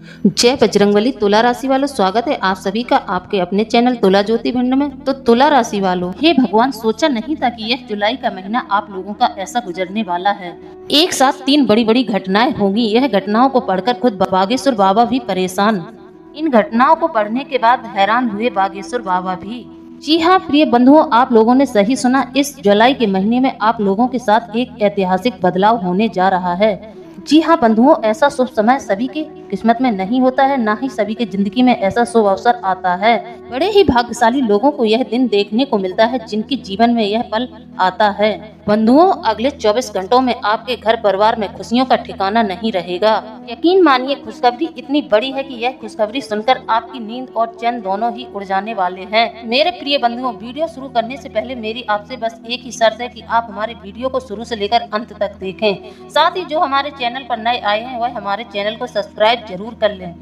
जय बजरंगबली। तुला राशि वालों, स्वागत है आप सभी का आपके अपने चैनल तुला ज्योति भिंड में। तो तुला राशि वालों, हे भगवान, सोचा नहीं था कि यह जुलाई का महीना आप लोगों का ऐसा गुजरने वाला है। एक साथ 3 बड़ी बड़ी घटनाएं होंगी। यह घटनाओं को पढ़कर खुद बागेश्वर बाबा भी परेशान। इन घटनाओं को पढ़ने के बाद हैरान हुए बागेश्वर बाबा भी। जी हाँ प्रिय बंधुओं, आप लोगों ने सही सुना। इस जुलाई के महीने में आप लोगों के साथ एक ऐतिहासिक बदलाव होने जा रहा है। जी हाँ बंधुओं, ऐसा शुभ समय सभी की किस्मत में नहीं होता है, ना ही सभी के जिंदगी में ऐसा शुभ अवसर आता है। बड़े ही भाग्यशाली लोगों को यह दिन देखने को मिलता है जिनके जीवन में यह पल आता है। बंधुओं, अगले 24 घंटों में आपके घर परिवार में खुशियों का ठिकाना नहीं रहेगा। यकीन मानिए, खुशखबरी इतनी बड़ी है कि यह खुशखबरी सुनकर आपकी नींद और चैन दोनों ही उड़ जाने वाले हैं। मेरे प्रिय बंधुओं, वीडियो शुरू करने से पहले मेरी आपसे बस एक ही शर्त है कि आप हमारे वीडियो को शुरू से लेकर अंत तक देखें। साथ ही जो हमारे चैनल पर नए आए हैं वह हमारे चैनल को सब्सक्राइब जरूर कर लें।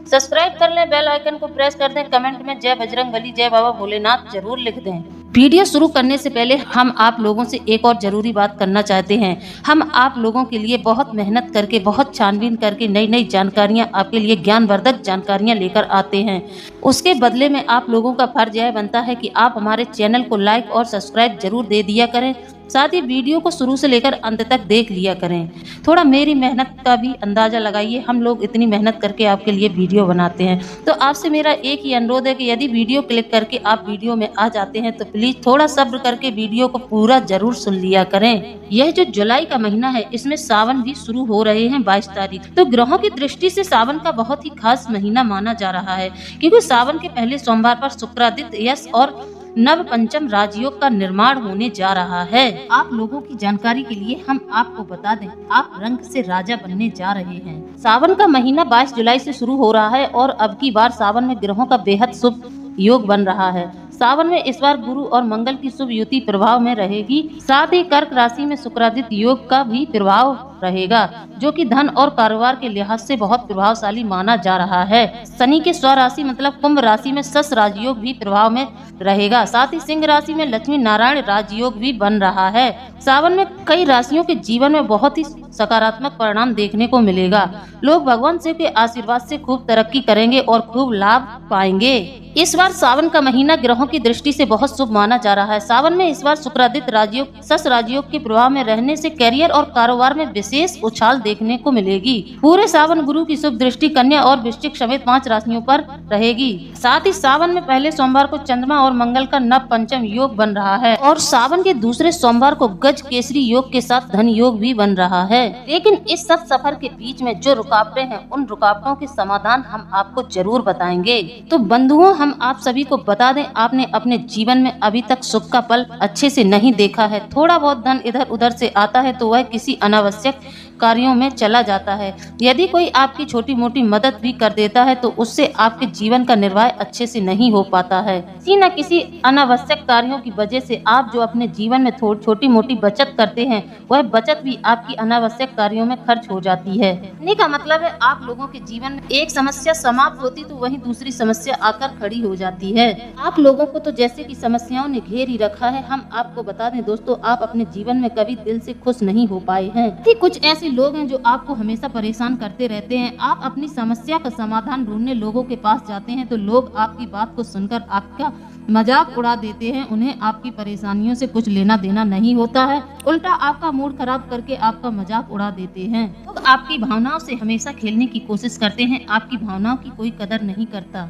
सब्सक्राइब कर लें, बेल आइकन को प्रेस कर दें, कमेंट में जय बजरंगबली जय बाबा भोलेनाथ जरूर लिख दें। वीडियो शुरू करने से पहले हम आप लोगों से एक और जरूरी बात करना चाहते हैं। हम आप लोगों के लिए बहुत मेहनत करके, बहुत छानबीन करके नई नई जानकारियां, आपके लिए ज्ञानवर्धक जानकारियां लेकर आते हैं। उसके बदले में आप लोगों का फर्ज यह बनता है कि आप हमारे चैनल को लाइक और सब्सक्राइब जरूर दे दिया करें। साथ ही वीडियो को शुरू से लेकर अंत तक देख लिया करें। थोड़ा मेरी मेहनत का भी अंदाजा लगाइए। हम लोग इतनी मेहनत करके आपके लिए वीडियो बनाते हैं, तो आपसे मेरा एक ही अनुरोध है कि यदि वीडियो क्लिक करके आप वीडियो में आ जाते हैं तो प्लीज थोड़ा सब्र करके वीडियो को पूरा जरूर सुन लिया करें। यह जो जुलाई का महीना है, इसमें सावन भी शुरू हो रहे हैं 22 तारीख। तो ग्रहों की दृष्टि से सावन का बहुत ही खास महीना माना जा रहा है, क्योंकि सावन के पहले सोमवार पर शुक्रादित्य यश और नव पंचम राजयोग का निर्माण होने जा रहा है। आप लोगों की जानकारी के लिए हम आपको बता दें, आप रंग से राजा बनने जा रहे हैं। सावन का महीना 22 जुलाई से शुरू हो रहा है और अब की बार सावन में ग्रहों का बेहद शुभ योग बन रहा है। सावन में इस बार गुरु और मंगल की शुभ युति प्रभाव में रहेगी। साथ ही कर्क राशि में शुक्रादित्य योग का भी प्रभाव रहेगा, जो कि धन और कारोबार के लिहाज से बहुत प्रभावशाली माना जा रहा है। शनि के स्वराशि मतलब कुंभ राशि में शश राजयोग भी प्रभाव में रहेगा। साथ ही सिंह राशि में लक्ष्मी नारायण राजयोग भी बन रहा है। सावन में कई राशियों के जीवन में बहुत ही सकारात्मक परिणाम देखने को मिलेगा। लोग भगवान शिव के आशीर्वाद से खूब तरक्की करेंगे और खूब लाभ पाएंगे। इस बार सावन का महीना ग्रहों की दृष्टि से बहुत शुभ माना जा रहा है। सावन में इस बार शुक्रादित्य राजयोग शश राजयोग के प्रभाव में रहने से करियर और कारोबार में विशेष उछाल देखने को मिलेगी। पूरे सावन गुरु की शुभ दृष्टि कन्या और वृश्चिक समेत 5 राशियों पर रहेगी। साथ ही सावन में पहले सोमवार को चंद्रमा और मंगल का नव पंचम योग बन रहा है और सावन के दूसरे सोमवार को गज केसरी योग के साथ धन योग भी बन रहा है। लेकिन इस सब सफर के बीच में जो रुकावटें हैं, उन रुकावटों के समाधान हम आपको जरूर बताएंगे। तो बंधुओं, हम आप सभी को बता दें, आपने अपने जीवन में अभी तक सुख का पल अच्छे से नहीं देखा है। थोड़ा बहुत धन इधर उधर से आता है तो वह किसी अनावश्यक कार्यों में चला जाता है। यदि कोई आपकी छोटी मोटी मदद भी कर देता है तो उससे आपके जीवन का निर्वाह अच्छे से नहीं हो पाता है। किसी न किसी अनावश्यक कार्यों की वजह से आप जो अपने जीवन में छोटी मोटी बचत करते हैं, वह बचत भी आपकी अनावश्यक कार्यों में खर्च हो जाती है। कहने का मतलब है, आप लोगों के जीवन में एक समस्या समाप्त होती तो वहीं दूसरी समस्या आकर खड़ी हो जाती है। आप लोगों को तो जैसे कि समस्याओं ने घेर ही रखा है। हम आपको बता दें दोस्तों, आप अपने जीवन में कभी दिल से खुश नहीं हो पाए हैं। कुछ ऐसे लोग हैं जो आपको हमेशा परेशान करते रहते हैं। आप अपनी समस्या का समाधान ढूंढने लोगों के पास जाते हैं तो लोग आपकी बात को सुनकर आपका मजाक उड़ा देते हैं। उन्हें आपकी परेशानियों से कुछ लेना देना नहीं होता है, उल्टा आपका मूड खराब करके आपका मजाक उड़ा देते हैं। लोग आपकी भावनाओं से हमेशा खेलने की कोशिश करते हैं। आपकी भावनाओं की कोई कदर नहीं करता।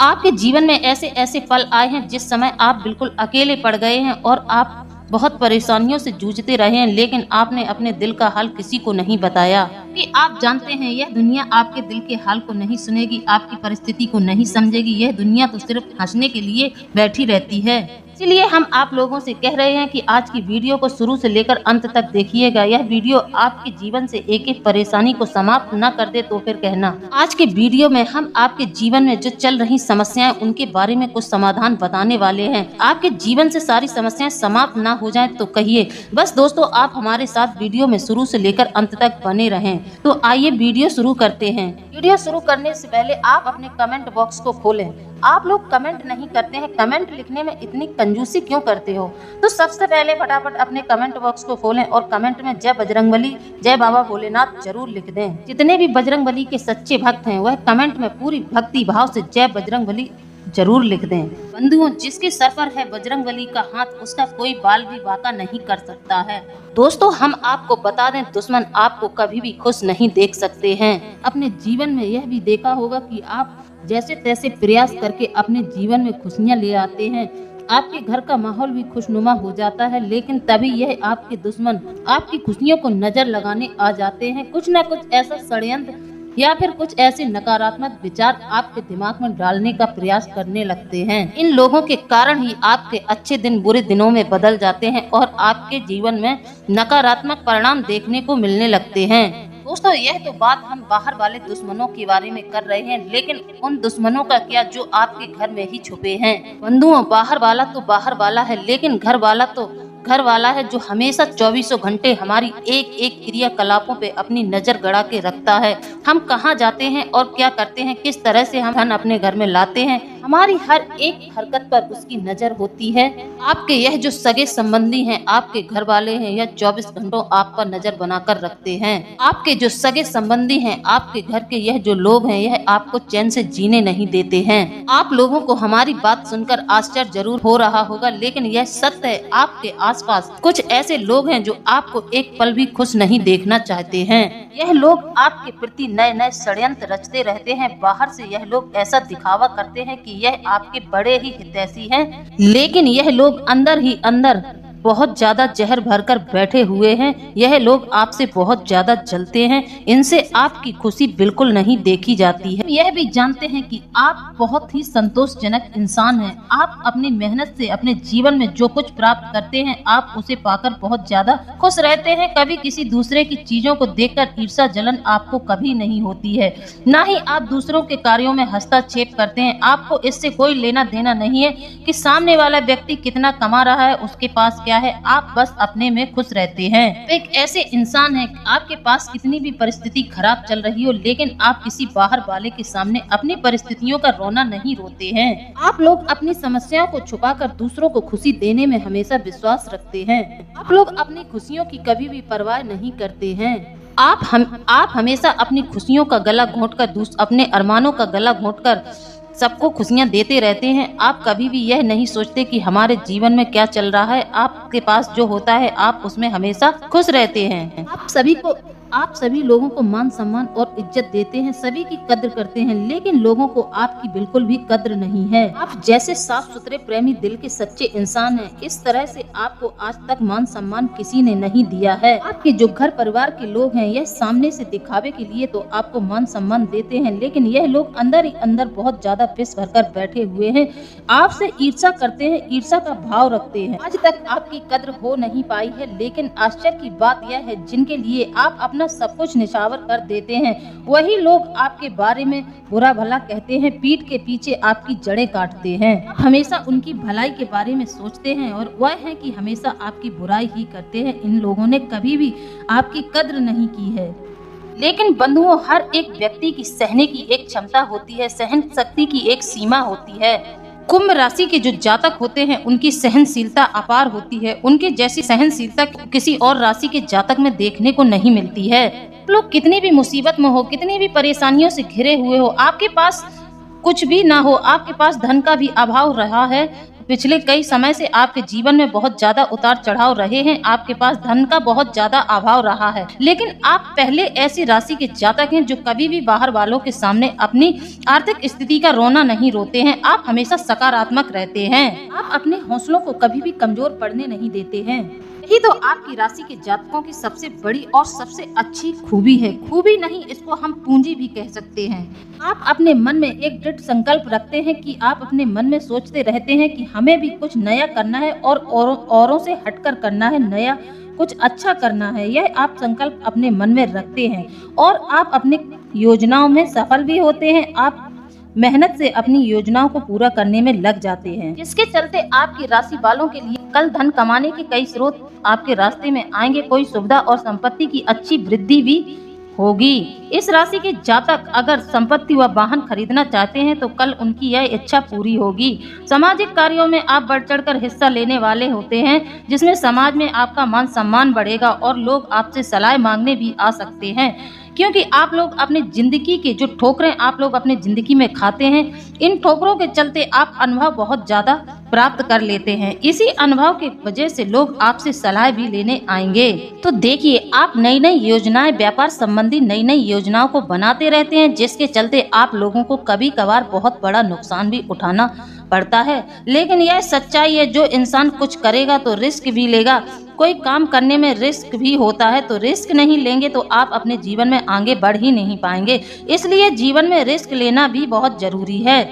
आपके जीवन में ऐसे ऐसे पल आए हैं जिस समय आप बिल्कुल अकेले पड़ गए हैं और आप बहुत परेशानियों से जूझते रहे हैं, लेकिन आपने अपने दिल का हाल किसी को नहीं बताया। कि आप जानते हैं, यह दुनिया आपके दिल के हाल को नहीं सुनेगी, आपकी परिस्थिति को नहीं समझेगी। यह दुनिया तो सिर्फ हंसने के लिए बैठी रहती है। इसलिए हम आप लोगों से कह रहे हैं कि आज की वीडियो को शुरू से लेकर अंत तक देखिएगा। यह वीडियो आपके जीवन से एक एक परेशानी को समाप्त न कर दे तो फिर कहना। आज के वीडियो में हम आपके जीवन में जो चल रही समस्याएं, उनके बारे में कुछ समाधान बताने वाले हैं। आपके जीवन से सारी समस्याएं समाप्त ना हो जाएं तो कहिए। बस दोस्तों, आप हमारे साथ वीडियो में शुरू से लेकर अंत तक बने रहें। तो आइए वीडियो शुरू करते हैं। वीडियो शुरू करने से पहले आप अपने कमेंट बॉक्स को खोलें। आप लोग कमेंट नहीं करते हैं, कमेंट लिखने में इतनी कंजूसी क्यों करते हो? तो सबसे पहले फटाफट अपने कमेंट बॉक्स को खोलें और कमेंट में जय बजरंगबली, जय बाबा भोलेनाथ जरूर लिख दें। जितने भी बजरंगबली के सच्चे भक्त हैं वह कमेंट में पूरी भक्ति भाव से जय बजरंगबली जरूर लिख दें। बंधुओं, जिसके सर पर है बजरंगबली का हाथ उसका कोई बाल भी बांका नहीं कर सकता है। दोस्तों, हम आपको बता दें, दुश्मन आपको कभी भी खुश नहीं देख सकते हैं। अपने जीवन में यह भी देखा होगा कि आप जैसे तैसे प्रयास करके अपने जीवन में खुशियां ले आते हैं, आपके घर का माहौल भी खुशनुमा हो जाता है, लेकिन तभी यह आपके दुश्मन आपकी खुशियों को नजर लगाने आ जाते हैं। कुछ न कुछ ऐसा षड्यंत्र या फिर कुछ ऐसे नकारात्मक विचार आपके दिमाग में डालने का प्रयास करने लगते हैं। इन लोगों के कारण ही आपके अच्छे दिन बुरे दिनों में बदल जाते हैं और आपके जीवन में नकारात्मक परिणाम देखने को मिलने लगते हैं। दोस्तों, यह तो बात हम बाहर वाले दुश्मनों के बारे में कर रहे हैं, लेकिन उन दुश्मनों का क्या जो आपके घर में ही छुपे हैं। बंधुओं, बाहर वाला तो बाहर वाला है, लेकिन घर वाला तो घर वाला है जो हमेशा 24 घंटे हमारी एक एक क्रियाकलापों पे अपनी नजर गड़ा के रखता है। हम कहाँ जाते हैं और क्या करते हैं, किस तरह से हम धन अपने घर में लाते हैं, हमारी हर एक हरकत पर उसकी नजर होती है। आपके यह जो सगे संबंधी हैं, आपके घर वाले हैं, यह 24 घंटों आप पर नजर बनाकर रखते हैं। आपके जो सगे संबंधी हैं, आपके घर के यह जो लोग हैं, यह आपको चैन से जीने नहीं देते हैं। आप लोगों को हमारी बात सुनकर आश्चर्य जरूर हो रहा होगा, लेकिन यह सत्य है। आपके आसपास कुछ ऐसे लोग हैं जो आपको एक पल भी खुश नहीं देखना चाहते हैं। यह लोग आपके प्रति नए नए षड्यंत्र रचते रहते हैं। बाहर से यह लोग ऐसा दिखावा करते हैं कि यह आपके बड़े ही हितैषी हैं, लेकिन यह लोग अंदर ही अंदर बहुत ज्यादा जहर भरकर बैठे हुए हैं। यह लोग आपसे बहुत ज्यादा जलते हैं, इनसे आपकी खुशी बिल्कुल नहीं देखी जाती है। यह भी जानते हैं कि आप बहुत ही संतोषजनक इंसान हैं। आप अपनी मेहनत से अपने जीवन में जो कुछ प्राप्त करते हैं, आप उसे पाकर बहुत ज्यादा खुश रहते हैं। कभी किसी दूसरे की चीजों को देखकर ईर्ष्या जलन आपको कभी नहीं होती है। न ही आप दूसरों के कार्यों में हस्तक्षेप करते हैं। आपको इससे कोई लेना देना नहीं है कि सामने वाला व्यक्ति कितना कमा रहा है, उसके पास क्या है, आप बस अपने में खुश रहते हैं। तो एक ऐसे इंसान है, आपके पास कितनी भी परिस्थिति खराब चल रही हो, लेकिन आप किसी बाहर वाले के सामने अपनी परिस्थितियों का रोना नहीं रोते हैं। आप लोग अपनी समस्याओं को छुपाकर दूसरों को खुशी देने में हमेशा विश्वास रखते हैं। आप लोग अपनी खुशियों की कभी भी परवाह नहीं करते हैं। आप हमेशा अपनी खुशियों का गला घोंटकर अपने अरमानों का गला घोंटकर सबको खुशियां देते रहते हैं। आप कभी भी यह नहीं सोचते कि हमारे जीवन में क्या चल रहा है। आपके पास जो होता है आप उसमें हमेशा खुश रहते हैं। आप सभी लोगों को मान सम्मान और इज्जत देते हैं, सभी की कद्र करते हैं, लेकिन लोगों को आपकी बिल्कुल भी कद्र नहीं है। आप जैसे साफ सुथरे प्रेमी दिल के सच्चे इंसान हैं, इस तरह से आपको आज तक मान सम्मान किसी ने नहीं दिया है। आपके जो घर परिवार के लोग हैं, यह सामने से दिखावे के लिए तो आपको मान सम्मान देते हैं, लेकिन यह लोग अंदर ही अंदर बहुत ज्यादा विष भरकर बैठे हुए हैं। आपसे ईर्ष्या करते हैं, ईर्ष्या का भाव रखते हैं। आज तक आपकी कद्र हो नहीं पाई है, लेकिन आश्चर्य की बात यह है, जिनके लिए आप अपना सब कुछ निछावर कर देते हैं, वही लोग आपके बारे में बुरा भला कहते हैं, पीठ के पीछे आपकी जड़ें काटते हैं। आप हमेशा उनकी भलाई के बारे में सोचते हैं और वह है कि हमेशा आपकी बुराई ही करते हैं। इन लोगों ने कभी भी आपकी कद्र नहीं की है। लेकिन बंधुओं, हर एक व्यक्ति की सहने की एक क्षमता होती है, सहन शक्ति की एक सीमा होती है। कुंभ राशि के जो जातक होते हैं, उनकी सहनशीलता अपार होती है। उनके जैसी सहनशीलता किसी और राशि के जातक में देखने को नहीं मिलती है। लोग कितनी भी मुसीबत में हो, कितनी भी परेशानियों से घिरे हुए हो, आपके पास कुछ भी ना हो, आपके पास धन का भी अभाव रहा है, पिछले कई समय से आपके जीवन में बहुत ज्यादा उतार चढ़ाव रहे हैं, आपके पास धन का बहुत ज्यादा अभाव रहा है, लेकिन आप पहले ऐसी राशि के जातक हैं जो कभी भी बाहर वालों के सामने अपनी आर्थिक स्थिति का रोना नहीं रोते हैं। आप हमेशा सकारात्मक रहते हैं। आप अपने हौसलों को कभी भी कमजोर पड़ने नहीं देते हैं। यही तो आपकी राशि के जातकों की सबसे बड़ी और सबसे अच्छी खूबी है। खूबी नहीं, इसको हम पूंजी भी कह सकते हैं। आप अपने मन में एक दृढ़ संकल्प रखते हैं कि आप अपने मन में सोचते रहते हैं कि हमें भी कुछ नया करना है और औरों से हटकर करना है, नया कुछ अच्छा करना है। यह आप संकल्प अपने मन में रखते हैं और आप अपनी योजनाओं में सफल भी होते हैं। आप मेहनत से अपनी योजनाओं को पूरा करने में लग जाते हैं, जिसके चलते आपकी राशि वालों के लिए कल धन कमाने के कई स्रोत आपके रास्ते में आएंगे। कोई सुविधा और संपत्ति की अच्छी वृद्धि भी होगी। इस राशि के जातक अगर संपत्ति व वाहन खरीदना चाहते हैं तो कल उनकी यह इच्छा पूरी होगी। सामाजिक कार्यों में आप बढ़ चढ़कर हिस्सा लेने वाले होते हैं, जिसमें समाज में आपका मान सम्मान बढ़ेगा और लोग आपसे सलाह मांगने भी आ सकते हैं, क्योंकि आप लोग अपनी जिंदगी के जो ठोकरें आप लोग अपनी जिंदगी में खाते हैं, इन ठोकरों के चलते आप अनुभव बहुत ज्यादा प्राप्त कर लेते हैं। इसी अनुभव की वजह से लोग आपसे सलाह भी लेने आएंगे। तो देखिए, आप नई नई योजनाएं, व्यापार संबंधी नई नई योजनाओं को बनाते रहते हैं, जिसके चलते आप लोगों को कभी कभार बहुत बड़ा नुकसान भी उठाना पड़ता है। लेकिन यह सच्चाई है, जो इंसान कुछ करेगा तो रिस्क भी लेगा। कोई काम करने में रिस्क भी होता है, तो रिस्क नहीं लेंगे तो आप अपने जीवन में आगे बढ़ ही नहीं पाएंगे। इसलिए जीवन में रिस्क लेना भी बहुत जरूरी है।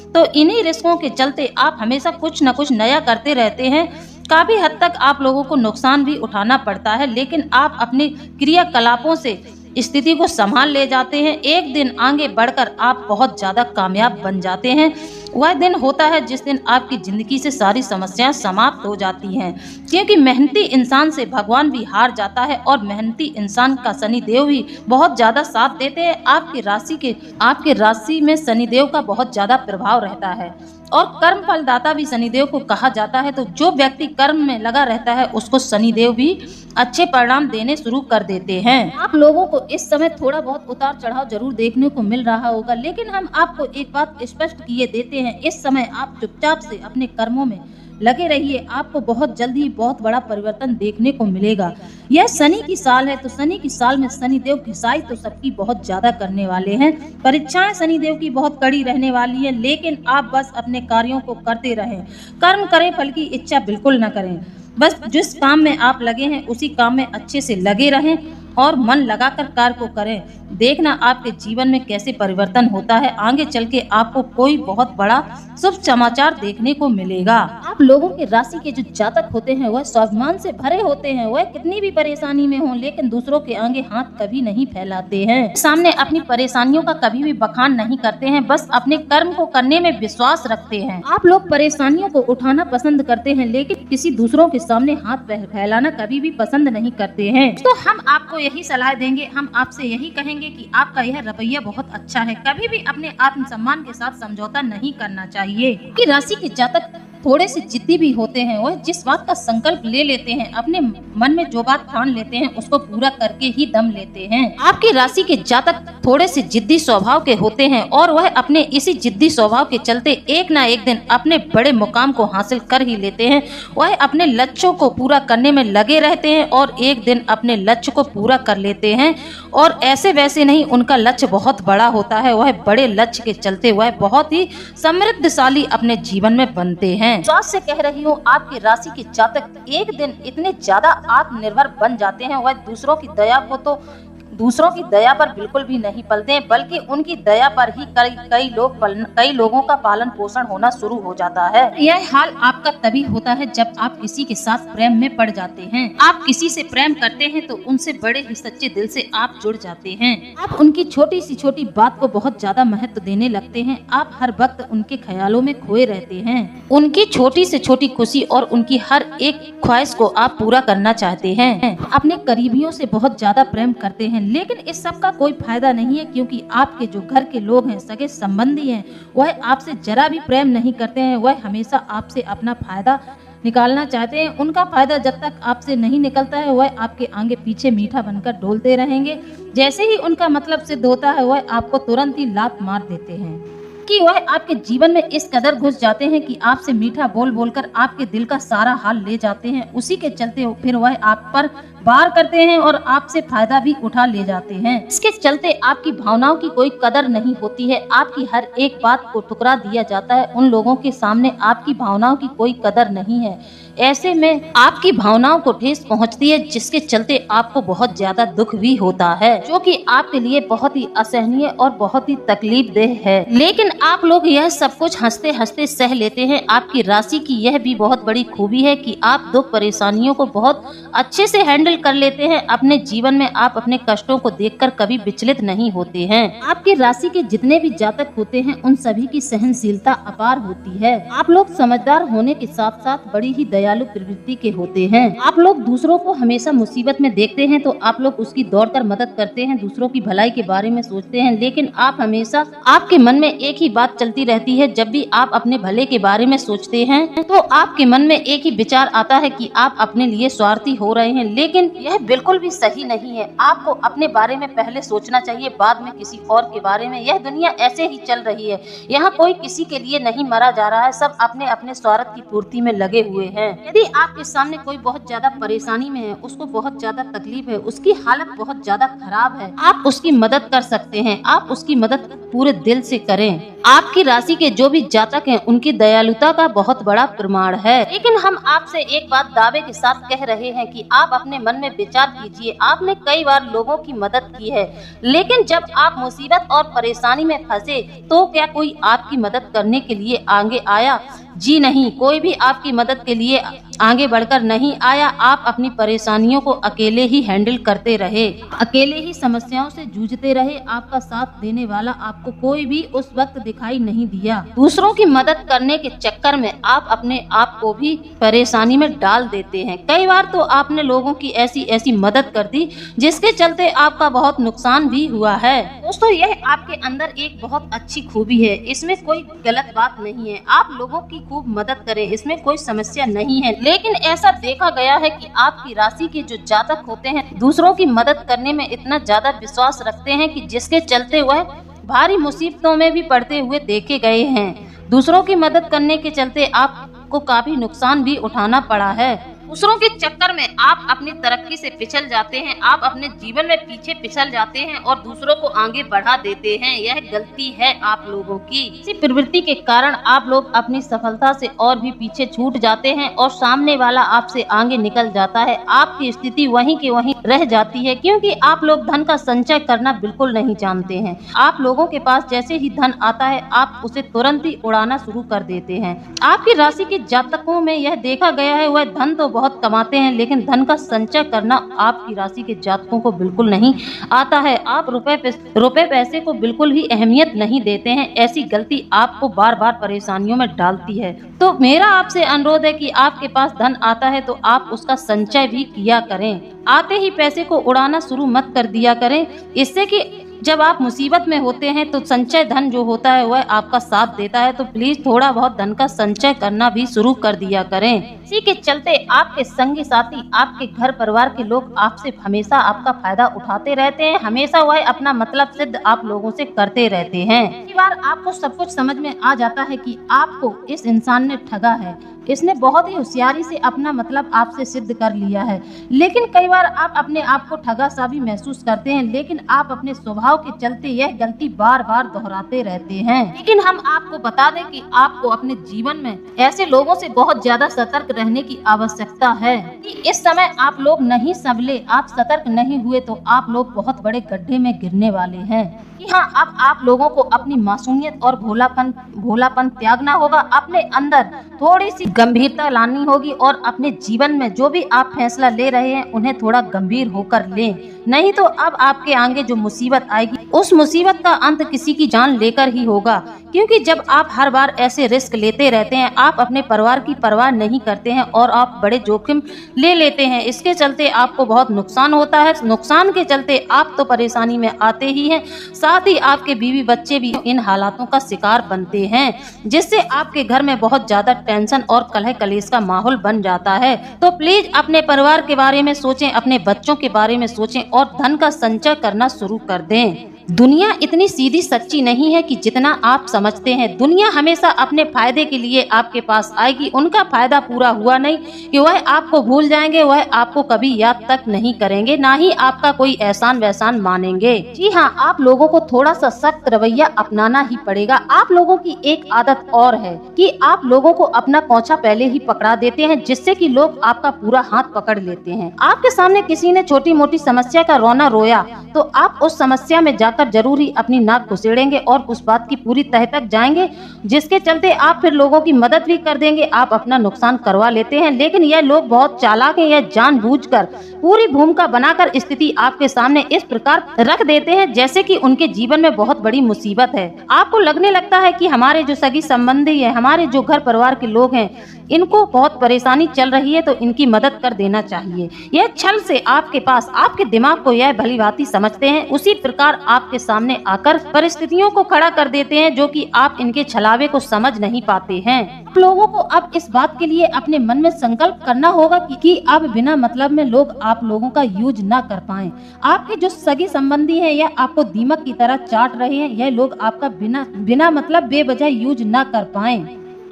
तो इन्हीं रिस्कों के चलते आप हमेशा कुछ न कुछ नया करते रहते हैं। काफी हद तक आप लोगों को नुकसान भी उठाना पड़ता है, लेकिन आप अपने क्रियाकलापों से स्थिति को संभाल ले जाते हैं। एक दिन आगे बढ़कर आप बहुत ज्यादा कामयाब बन जाते हैं। वह दिन होता है जिस दिन आपकी जिंदगी से सारी समस्याएं समाप्त हो जाती हैं, क्योंकि मेहनती इंसान से भगवान भी हार जाता है और मेहनती इंसान का शनिदेव भी बहुत ज्यादा साथ देते हैं। आपके राशि में शनिदेव का बहुत ज्यादा प्रभाव रहता है और कर्म फलदाता भी शनिदेव को कहा जाता है। तो जो व्यक्ति कर्म में लगा रहता है उसको शनिदेव भी अच्छे परिणाम देने शुरू कर देते हैं। आप लोगों को इस समय थोड़ा बहुत उतार चढ़ाव जरूर देखने को मिल रहा होगा, लेकिन हम आपको एक बात स्पष्ट किए देते हैं, इस समय आप चुपचाप से अपने कर्मों में लगे रहिए। आपको बहुत जल्दी बहुत बड़ा परिवर्तन देखने को मिलेगा। यह शनि की साल है, तो शनि की साल में शनिदेव घिसाई तो सबकी बहुत ज्यादा करने वाले हैं। परीक्षाएं शनिदेव की बहुत कड़ी रहने वाली है, लेकिन आप बस अपने कार्यों को करते रहें। कर्म करें, फल की इच्छा बिल्कुल न करें। बस जिस काम में आप लगे हैं उसी काम में अच्छे से लगे रहें और मन लगाकर कार्य को करें। देखना आपके जीवन में कैसे परिवर्तन होता है। आगे चल के आपको कोई बहुत बड़ा शुभ समाचार देखने को मिलेगा। आप लोगों के राशि के जो जातक होते हैं वह स्वाभिमान से भरे होते हैं। वह कितनी भी परेशानी में हो, लेकिन दूसरों के आगे हाथ कभी नहीं फैलाते हैं। सामने अपनी परेशानियों का कभी भी बखान नहीं करते हैं, बस अपने कर्म को करने में विश्वास रखते हैं। आप लोग परेशानियों को उठाना पसंद करते हैं, लेकिन किसी दूसरों के सामने हाथ फैलाना कभी भी पसंद नहीं करते हैं। तो हम आपको यही सलाह देंगे, हम आपसे यही कहेंगे कि आपका यह रवैया बहुत अच्छा है। कभी भी अपने आत्मसम्मान के साथ समझौता नहीं करना चाहिए। कि राशि के जातक थोड़े से जिद्दी भी होते हैं। वह जिस बात का संकल्प ले लेते हैं, अपने मन में जो बात ठान लेते हैं उसको पूरा करके ही दम लेते हैं। आपकी राशि के जातक थोड़े से जिद्दी स्वभाव के होते हैं और वह अपने इसी जिद्दी स्वभाव के चलते एक ना एक दिन अपने बड़े मुकाम को हासिल कर ही लेते हैं। वह अपने लक्ष्यों को पूरा करने में लगे रहते हैं और एक दिन अपने लक्ष्य को पूरा कर लेते हैं। और ऐसे वैसे नहीं, उनका लक्ष्य बहुत बड़ा होता है। वह बड़े लक्ष्य के चलते वह बहुत ही समृद्धशाली अपने जीवन में बनते हैं। विश्वास से कह रही हूँ, आपकी राशि के जातक एक दिन इतने ज्यादा आत्मनिर्भर बन जाते हैं, वह दूसरों की दया पर बिल्कुल भी नहीं पलते हैं, बल्कि उनकी दया पर ही कई लोगों का पालन पोषण होना शुरू हो जाता है। यह हाल आपका तभी होता है जब आप किसी के साथ प्रेम में पड़ जाते हैं। आप किसी से प्रेम करते हैं तो उनसे बड़े ही सच्चे दिल से आप जुड़ जाते हैं। आप उनकी छोटी सी छोटी बात को बहुत ज्यादा महत्व देने लगते हैं। आप हर वक्त उनके ख्यालों में खोए रहते हैं। उनकी छोटी से छोटी खुशी और उनकी हर एक ख्वाहिश को आप पूरा करना चाहते हैं। अपने करीबियों से बहुत ज्यादा प्रेम करते हैं, लेकिन इस सब का कोई फायदा नहीं है, क्योंकि आपके जो घर के लोग हैं, सगे संबंधी हैं, वह आपसे जरा भी प्रेम नहीं करते हैं। वह हमेशा आपसे अपना फायदा निकालना चाहते हैं। उनका फायदा जब तक आपसे नहीं निकलता है, वह आपके आगे पीछे मीठा बनकर डोलते रहेंगे। जैसे ही उनका मतलब सिद्ध होता है, वह आपको तुरंत ही लात मार देते हैं। कि वह आपके जीवन में इस कदर घुस जाते हैं कि आपसे मीठा बोल बोलकर आपके दिल का सारा हाल ले जाते हैं। उसी के चलते फिर वह आप पर वार करते हैं और आपसे फायदा भी उठा ले जाते हैं। इसके चलते आपकी भावनाओं की कोई कदर नहीं होती है। आपकी हर एक बात को ठुकरा दिया जाता है। उन लोगों के सामने आपकी भावनाओं की कोई कदर नहीं है। ऐसे में आपकी भावनाओं को ठेस पहुंचती है, जिसके चलते आपको बहुत ज्यादा दुख भी होता है, जो कि आपके लिए बहुत ही असहनीय और बहुत ही तकलीफदेह है। लेकिन आप लोग यह सब कुछ हंसते हंसते सह लेते हैं। आपकी राशि की यह भी बहुत बड़ी खूबी है कि आप दुख परेशानियों को बहुत अच्छे से हैंडल हैंडल कर लेते हैं। अपने जीवन में आप अपने कष्टों को देखकर कभी विचलित नहीं होते हैं। आपकी राशि के जितने भी जातक होते हैं उन सभी की सहनशीलता अपार होती है। आप लोग समझदार होने के साथ साथ बड़ी ही दयालु प्रवृत्ति के होते हैं। आप लोग दूसरों को हमेशा मुसीबत में देखते हैं तो आप लोग उसकी दौड़कर मदद करते हैं, दूसरों की भलाई के बारे में सोचते हैं, लेकिन आप हमेशा आपके मन में एक ही बात चलती रहती है। जब भी आप अपने भले के बारे में सोचते हैं तो आपके मन में एक ही विचार आता है कि आप अपने लिए स्वार्थी हो रहे हैं, लेकिन यह बिल्कुल भी सही नहीं है। आपको अपने बारे में पहले सोचना चाहिए, बाद में किसी और के बारे में। यह दुनिया ऐसे ही चल रही है, यहाँ कोई किसी के लिए नहीं मरा जा रहा है, सब अपने अपने स्वार्थ की पूर्ति में लगे हुए हैं। यदि आपके सामने कोई बहुत ज्यादा परेशानी में है, उसको बहुत ज्यादा तकलीफ है, उसकी हालत बहुत ज्यादा खराब है, आप उसकी मदद कर सकते हैं। आप उसकी मदद पूरे दिल से करें। आपकी राशि के जो भी जातक हैं उनकी दयालुता का बहुत बड़ा प्रमाण है। लेकिन हम आपसे एक बात दावे के साथ कह रहे हैं कि आप अपने मन में विचार कीजिए। आपने कई बार लोगों की मदद की है, लेकिन जब आप मुसीबत और परेशानी में फंसे तो क्या कोई आपकी मदद करने के लिए आगे आया? जी नहीं, कोई भी आपकी मदद के लिए आगे बढ़कर नहीं आया। आप अपनी परेशानियों को अकेले ही हैंडल करते रहे, अकेले ही समस्याओं से जूझते रहे। आपका साथ देने वाला आपको कोई भी उस वक्त दिखाई नहीं दिया। दूसरों की मदद करने के चक्कर में आप अपने आप को भी परेशानी में डाल देते हैं। कई बार तो आपने लोगों की ऐसी ऐसी मदद कर दी जिसके चलते आपका बहुत नुकसान भी हुआ है। दोस्तों, यह आपके अंदर एक बहुत अच्छी खूबी है, इसमें कोई गलत बात नहीं है। आप लोगों की खूब मदद करें, इसमें कोई समस्या नहीं है। लेकिन ऐसा देखा गया है कि आपकी राशि के जो जातक होते हैं दूसरों की मदद करने में इतना ज्यादा विश्वास रखते हैं कि जिसके चलते वह भारी मुसीबतों में भी पड़ते हुए देखे गए हैं। दूसरों की मदद करने के चलते आपको काफी नुकसान भी उठाना पड़ा है। दूसरों के चक्कर में आप अपनी तरक्की से पिछल जाते हैं, आप अपने जीवन में पीछे पिछल जाते हैं और दूसरों को आगे बढ़ा देते हैं। यह गलती है आप लोगों की। इसी प्रवृत्ति के कारण आप लोग अपनी सफलता से और भी पीछे छूट जाते हैं और सामने वाला आपसे आगे निकल जाता है। आपकी स्थिति वहीं के वहीं रह जाती है, क्योंकि आप लोग धन का संचय करना बिल्कुल नहीं जानते हैं। आप लोगों के पास जैसे ही धन आता है आप उसे तुरंत ही उड़ाना शुरू कर देते हैं। आपकी राशि के जातकों में यह देखा गया है वह धन तो बहुत कमाते हैं, लेकिन धन का संचय करना आपकी राशि के जातकों को बिल्कुल नहीं आता है। आप रुपए पैसे को बिल्कुल ही अहमियत नहीं देते हैं। ऐसी गलती आपको बार बार परेशानियों में डालती है। तो मेरा आपसे अनुरोध है कि आपके पास धन आता है तो आप उसका संचय भी किया करें। आते ही पैसे को उड़ाना शुरू मत कर दिया करें, इससे कि जब आप मुसीबत में होते हैं तो संचय धन जो होता है वह आपका साथ देता है। तो प्लीज थोड़ा बहुत धन का संचय करना भी शुरू कर दिया करें। इसी के चलते आपके संगी साथी, आपके घर परिवार के लोग आपसे हमेशा आपका फायदा उठाते रहते हैं। हमेशा वह अपना मतलब सिद्ध आप लोगों से करते रहते हैं। कई बार आपको सब कुछ समझ में आ जाता है कि आपको इस इंसान ने ठगा है, इसने बहुत ही होशियारी से अपना मतलब आपसे सिद्ध कर लिया है। लेकिन कई बार आप अपने आप को ठगा सा भी महसूस करते हैं, लेकिन आप अपने स्वभाव के चलते यह गलती बार बार दोहराते रहते हैं। लेकिन हम आपको बता दें कि आपको अपने जीवन में ऐसे लोगों से बहुत ज्यादा सतर्क रहने की आवश्यकता है कि इस समय आप लोग नहीं संभले, आप सतर्क नहीं हुए तो आप लोग बहुत बड़े गड्ढे में गिरने वाले हैं। हाँ, अब आप लोगों को अपनी मासूमियत और भोलापन त्यागना होगा। अपने अंदर थोड़ी सी गंभीरता लानी होगी और अपने जीवन में जो भी आप फैसला ले रहे हैं उन्हें थोड़ा गंभीर होकर लें। नहीं तो अब आपके आगे जो मुसीबत आएगी उस मुसीबत का अंत किसी की जान लेकर ही होगा। क्योंकि जब आप हर बार ऐसे रिस्क लेते रहते हैं, आप अपने परिवार की परवाह नहीं करते हैं और आप बड़े जोखिम ले लेते हैं। इसके चलते आपको बहुत नुकसान होता है। नुकसान के चलते आप तो परेशानी में आते ही हैं, साथ ही आपके बीवी बच्चे भी इन हालातों का शिकार बनते हैं, जिससे आपके घर में बहुत ज्यादा टेंशन और कलह कलेश का माहौल बन जाता है। तो प्लीज अपने परिवार के बारे में सोचें, अपने बच्चों के बारे में सोचें और धन का संचय करना शुरू कर दें। दुनिया इतनी सीधी सच्ची नहीं है कि जितना आप समझते हैं। दुनिया हमेशा अपने फायदे के लिए आपके पास आएगी। उनका फायदा पूरा हुआ नहीं कि वह आपको भूल जाएंगे, वह आपको कभी याद तक नहीं करेंगे, ना ही आपका कोई एहसान वहसान मानेंगे। जी हाँ, आप लोगों को थोड़ा सा सख्त रवैया अपनाना ही पड़ेगा। आप लोगों की एक आदत और है कि आप लोगों को अपना कौछा पहले ही पकड़ा देते हैं, जिससे कि लोग आपका पूरा हाथ पकड़ लेते हैं। आपके सामने किसी ने छोटी मोटी समस्या का रोना रोया तो आप उस समस्या में जाकर जाकर जरूर ही अपनी नाक घुसेड़ेंगे और उस बात की पूरी तह तक जाएंगे, जिसके चलते आप फिर लोगों की मदद भी कर देंगे, आप अपना नुकसान करवा लेते हैं। लेकिन यह लोग बहुत चालाक हैं, यह जानबूझकर पूरी भूमिका बनाकर स्थिति आपके सामने इस प्रकार रख देते हैं जैसे कि उनके जीवन में बहुत बड़ी मुसीबत है। आपको लगने लगता है कि हमारे जो सगी संबंधी है, हमारे जो घर परिवार के लोग हैं, इनको बहुत परेशानी चल रही है तो इनकी मदद कर देना चाहिए। यह छल से आपके पास आपके दिमाग को यह भलीभांति समझते हैं, उसी प्रकार आपके सामने आकर परिस्थितियों को खड़ा कर देते हैं जो कि आप इनके छलावे को समझ नहीं पाते हैं। आप लोगों को अब इस बात के लिए अपने मन में संकल्प करना होगा कि अब बिना मतलब में लोग आप लोगों का यूज ना कर पाएं। आपके जो सगे संबंधी हैं यह आपको दीमक की तरह चाट रहे हैं, यह लोग आपका बिना मतलब बेवजह यूज ना कर पाएं।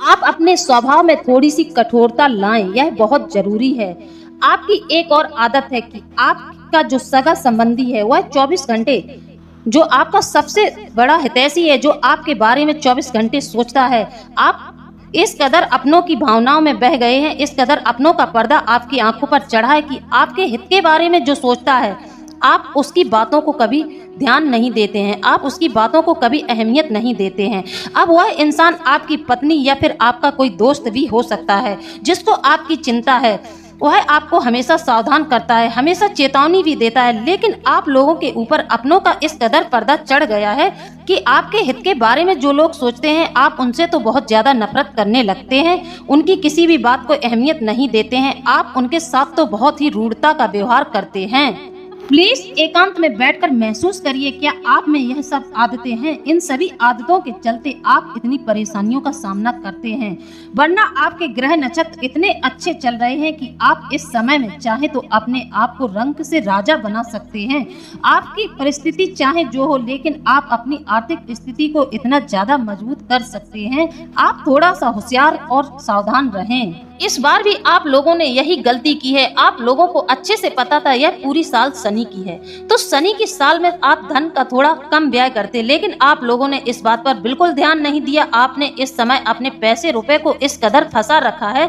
आप अपने स्वभाव में थोड़ी सी कठोरता लाएं, यह बहुत जरूरी है। आपकी एक और आदत है कि आपका जो सगा संबंधी है वह 24 घंटे, जो आपका सबसे बड़ा हितैषी है, जो आपके बारे में 24 घंटे सोचता है, आप इस कदर अपनों की भावनाओं में बह गए हैं, इस कदर अपनों का पर्दा आपकी आंखों पर चढ़ा है कि आपके हित के बारे में जो सोचता है आप उसकी बातों को कभी ध्यान नहीं देते हैं, आप उसकी बातों को कभी अहमियत नहीं देते हैं। अब वह इंसान आपकी पत्नी या फिर आपका कोई दोस्त भी हो सकता है जिसको आपकी चिंता है, वह आपको हमेशा सावधान करता है, हमेशा चेतावनी भी देता है। लेकिन आप लोगों के ऊपर अपनों का इस कदर पर्दा चढ़ गया है कि आपके हित के बारे में जो लोग सोचते हैं आप उनसे तो बहुत ज्यादा नफरत करने लगते हैं, उनकी किसी भी बात को अहमियत नहीं देते हैं, आप उनके साथ तो बहुत ही रूढ़ता का व्यवहार करते हैं। प्लीज एकांत में बैठकर महसूस करिए, क्या आप में यह सब आदतें हैं? इन सभी आदतों के चलते आप इतनी परेशानियों का सामना करते हैं, वरना आपके ग्रह नक्षत्र इतने अच्छे चल रहे हैं कि आप इस समय में चाहे तो अपने आप को रंक से राजा बना सकते हैं। आपकी परिस्थिति चाहे जो हो, लेकिन आप अपनी आर्थिक स्थिति को इतना ज्यादा मजबूत कर सकते हैं। आप थोड़ा सा होशियार और सावधान रहें। इस बार भी आप लोगों ने यही गलती की है। आप लोगों को अच्छे से पता था यह पूरी साल शनि की है, तो शनि की साल में आप धन का थोड़ा कम व्यय करते, लेकिन आप लोगों ने इस बात पर बिल्कुल ध्यान नहीं दिया। आपने इस समय अपने पैसे रुपए को इस कदर फंसा रखा है,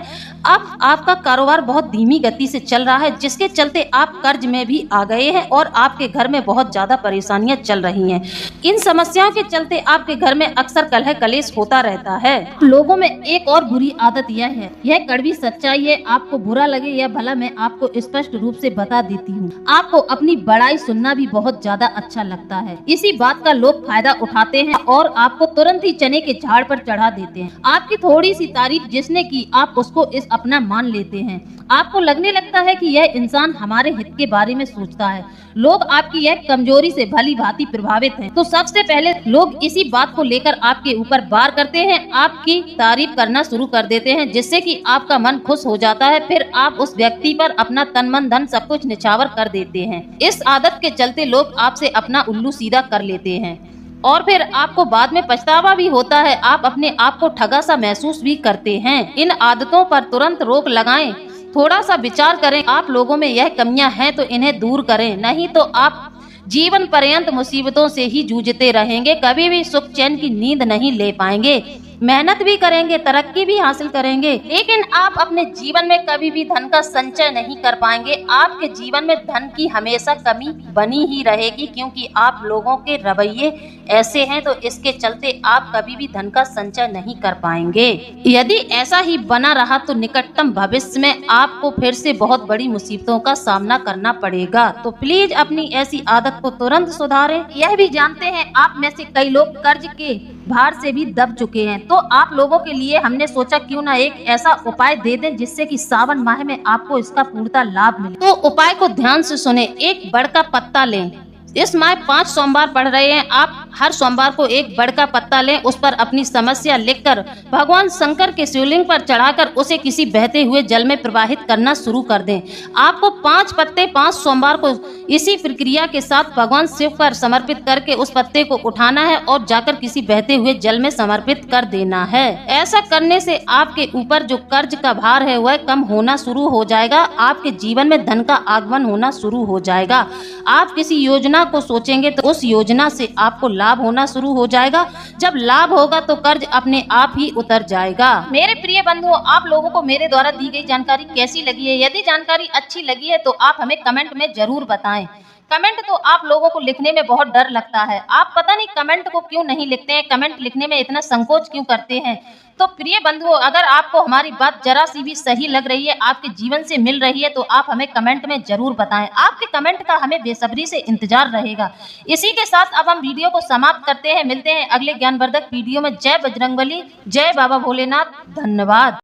अब आपका कारोबार बहुत धीमी गति से चल रहा है, जिसके चलते आप कर्ज में भी आ गए हैं और आपके घर में बहुत ज्यादा परेशानियां चल रही हैं। इन समस्याओं के चलते आपके घर में अक्सर कलह कलेश होता रहता है। लोगों में एक और बुरी आदत यह है, यह कड़वी सच्चाई है, आपको बुरा लगे या भला मैं आपको स्पष्ट रूप से बता देती हूँ, आपको अपनी बड़ाई सुनना भी बहुत ज्यादा अच्छा लगता है। इसी बात का लोग फायदा उठाते हैं और आपको तुरंत ही चने के झाड़ पर चढ़ा देते हैं। आपकी थोड़ी सी तारीफ जिसने की आप उसको इस अपना मान लेते हैं। आपको लगने लगता है कि यह इंसान हमारे हित के बारे में सोचता है। लोग आपकी यह कमजोरी से भली भांति प्रभावित हैं, तो सबसे पहले लोग इसी बात को लेकर आपके ऊपर वार करते हैं, आपकी तारीफ करना शुरू कर देते हैं, जिससे कि आपका मन खुश हो जाता है। फिर आप उस व्यक्ति पर अपना तन मन धन सब कुछ निछावर कर देते हैं। इस आदत के चलते लोग आपसे अपना उल्लू सीधा कर लेते हैं और फिर आपको बाद में पछतावा भी होता है। आप अपने आप को ठगा सा महसूस भी करते हैं। इन आदतों पर तुरंत रोक लगाएं, थोड़ा सा विचार करें। आप लोगों में यह कमियां हैं तो इन्हें दूर करें, नहीं तो आप जीवन पर्यंत मुसीबतों से ही जूझते रहेंगे, कभी भी सुख चैन की नींद नहीं ले पाएंगे। मेहनत भी करेंगे, तरक्की भी हासिल करेंगे, लेकिन आप अपने जीवन में कभी भी धन का संचय नहीं कर पाएंगे। आपके जीवन में धन की हमेशा कमी बनी ही रहेगी, क्योंकि आप लोगों के रवैये ऐसे हैं, तो इसके चलते आप कभी भी धन का संचय नहीं कर पाएंगे। यदि ऐसा ही बना रहा तो निकटतम भविष्य में आपको फिर से बहुत बड़ी मुसीबतों का सामना करना पड़ेगा। तो प्लीज अपनी ऐसी आदत को तुरंत सुधारें। यह भी जानते हैं आप में से कई लोग कर्ज के भार से भी दब चुके हैं, तो आप लोगों के लिए हमने सोचा क्यों ना एक ऐसा उपाय दे दें जिससे कि सावन माह में आपको इसका पूर्णतः लाभ मिले। तो उपाय को ध्यान से सुने। एक बड़ का पत्ता लें, इस माह 5 सोमवार पड़ रहे हैं, आप हर सोमवार को एक बड़ का पत्ता लें, उस पर अपनी समस्या लिखकर भगवान शंकर के शिवलिंग पर चढ़ाकर उसे किसी बहते हुए जल में प्रवाहित करना शुरू कर दें। आपको 5 पत्ते 5 सोमवार को इसी प्रक्रिया के साथ भगवान शिव पर समर्पित करके उस पत्ते को उठाना है और जाकर किसी बहते हुए जल में समर्पित कर देना है। ऐसा करने से आपके ऊपर जो कर्ज का भार है वह कम होना शुरू हो जाएगा, आपके जीवन में धन का आगमन होना शुरू हो जाएगा। आप किसी योजना को सोचेंगे तो उस योजना से आपको लाभ होना शुरू हो जाएगा। जब लाभ होगा तो कर्ज अपने आप ही उतर जाएगा। मेरे प्रिय बंधुओं, आप लोगों को मेरे द्वारा दी गई जानकारी कैसी लगी है? यदि जानकारी अच्छी लगी है तो आप हमें कमेंट में जरूर बताएं। कमेंट तो आप लोगों को लिखने में बहुत डर लगता है। आप पता नहीं कमेंट को क्यों नहीं लिखते हैं, कमेंट लिखने में इतना संकोच क्यों करते हैं। तो प्रिय बंधुओं, अगर आपको हमारी बात जरा सी भी सही लग रही है, आपके जीवन से मिल रही है, तो आप हमें कमेंट में जरूर बताएं। आपके कमेंट का हमें बेसब्री से इंतजार रहेगा। इसी के साथ अब हम वीडियो को समाप्त करते हैं। मिलते हैं अगले ज्ञानवर्धक वीडियो में। जय बजरंगबली, जय बाबा भोलेनाथ, धन्यवाद।